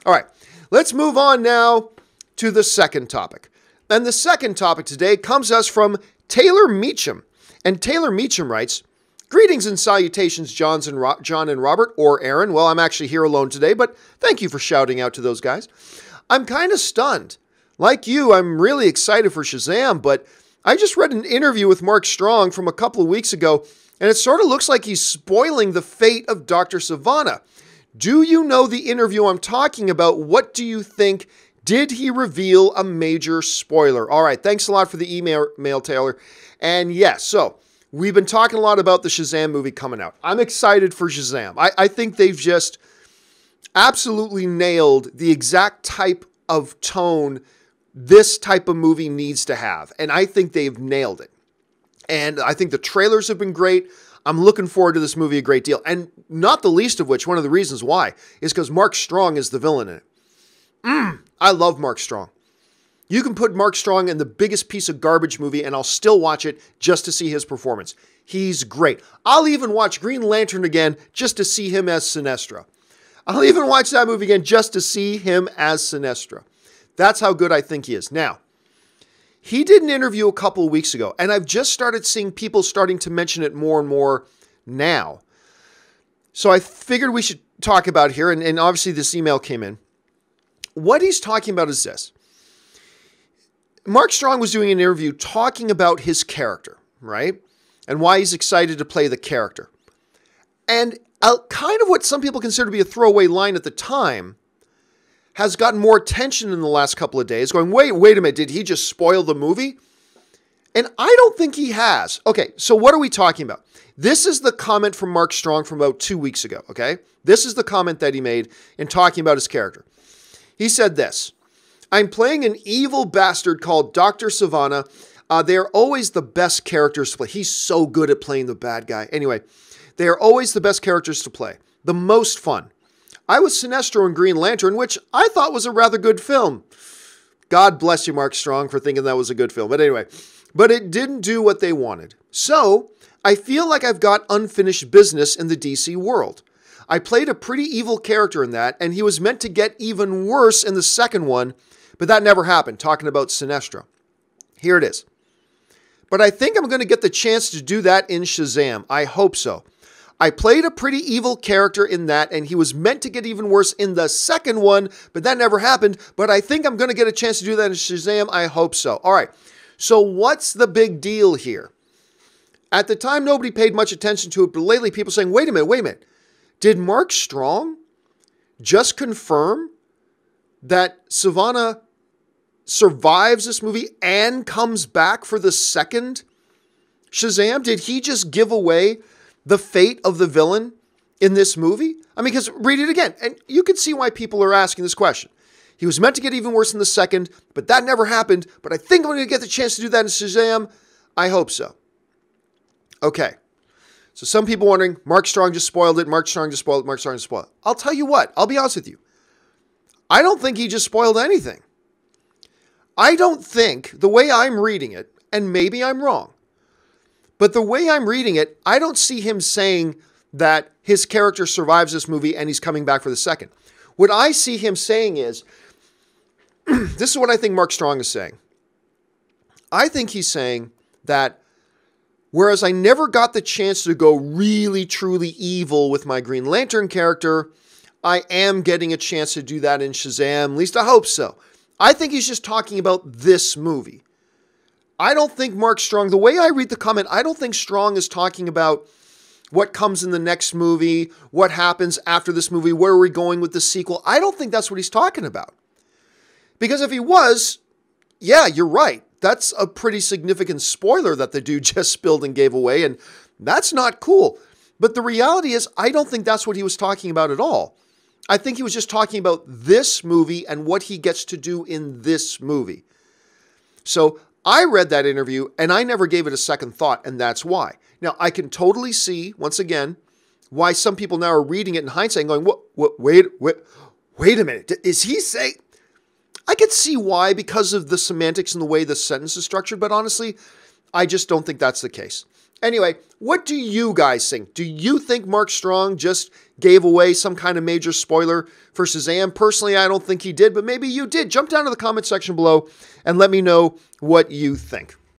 All right, let's move on now to the second topic. And the second topic today comes us from Taylor Meechum. And Taylor Meechum writes, "Greetings and salutations, John and Robert, or Erin." Well, I'm actually here alone today, but thank you for shouting out to those guys. "I'm kind of stunned. Like you, I'm really excited for Shazam, but I just read an interview with Mark Strong from a couple of weeks ago, and it sort of looks like he's spoiling the fate of Dr. Sivana. Do you know the interview I'm talking about? What do you think? Did he reveal a major spoiler?" All right, thanks a lot for the email, Taylor. And yes, so we've been talking a lot about the Shazam movie coming out. I'm excited for Shazam. I think they've just absolutely nailed the exact type of tone this type of movie needs to have. And I think they've nailed it. And I think the trailers have been great. I'm looking forward to this movie a great deal. And not the least of which, one of the reasons why, is because Mark Strong is the villain in it. I love Mark Strong. You can put Mark Strong in the biggest piece of garbage movie and I'll still watch it just to see his performance. He's great. I'll even watch Green Lantern again just to see him as Sinestro. I'll even watch that movie again just to see him as Sinestro. That's how good I think he is. Now, he did an interview a couple of weeks ago, and I've just started seeing people starting to mention it more and more now. So I figured we should talk about it here, and obviously this email came in. What he's talking about is this. Mark Strong was doing an interview talking about his character, right? And why he's excited to play the character. And kind of what some people consider to be a throwaway line at the time has gotten more attention in the last couple of days, going, wait a minute, did he just spoil the movie? And I don't think he has. Okay, so what are we talking about? This is the comment from Mark Strong from about 2 weeks ago, okay? This is the comment that he made in talking about his character. He said this: "I'm playing an evil bastard called Dr. Sivana. They are always the best characters to play." He's so good at playing the bad guy. Anyway, they are always the best characters to play. The most fun. I was Sinestro in Green Lantern, which I thought was a rather good film. God bless you, Mark Strong, for thinking that was a good film. But anyway, but it didn't do what they wanted. So I feel like I've got unfinished business in the DC world. I played a pretty evil character in that, and he was meant to get even worse in the second one, but that never happened, talking about Sinestro. Here it is. "But I think I'm going to get the chance to do that in Shazam. I hope so. I played a pretty evil character in that, and he was meant to get even worse in the second one, but that never happened. But I think I'm going to get a chance to do that in Shazam. I hope so." All right. So what's the big deal here? At the time, nobody paid much attention to it, but lately people are saying, wait a minute. Did Mark Strong just confirm that Sivana survives this movie and comes back for the second Shazam? Did he just give away the fate of the villain in this movie? I mean, because read it again, and you can see why people are asking this question. He was meant to get even worse in the second, but that never happened. But I think I'm going to get the chance to do that in Shazam. I hope so. Okay. So some people wondering, Mark Strong just spoiled it. Mark Strong just spoiled it. Mark Strong just spoiled it. I'll tell you what. I'll be honest with you. I don't think he just spoiled anything. I don't think, the way I'm reading it, and maybe I'm wrong, but the way I'm reading it, I don't see him saying that his character survives this movie and he's coming back for the second. What I see him saying is, this is what I think Mark Strong is saying. I think he's saying that whereas I never got the chance to go really, truly evil with my Green Lantern character, I am getting a chance to do that in Shazam. At least I hope so. I think he's just talking about this movie. I don't think Mark Strong, the way I read the comment, I don't think Strong is talking about what comes in the next movie, what happens after this movie, where are we going with the sequel. I don't think that's what he's talking about. Because if he was, yeah, you're right. That's a pretty significant spoiler that the dude just spilled and gave away, and that's not cool. But the reality is, I don't think that's what he was talking about at all. I think he was just talking about this movie and what he gets to do in this movie. So I read that interview and I never gave it a second thought, and that's why. Now, I can totally see, once again, why some people now are reading it in hindsight and going, wait a minute. Is he saying... I could see why because of the semantics and the way the sentence is structured, but honestly, I just don't think that's the case. Anyway, what do you guys think? Do you think Mark Strong just gave away some kind of major spoiler for Shazam? Personally, I don't think he did, but maybe you did. Jump down to the comment section below and let me know what you think.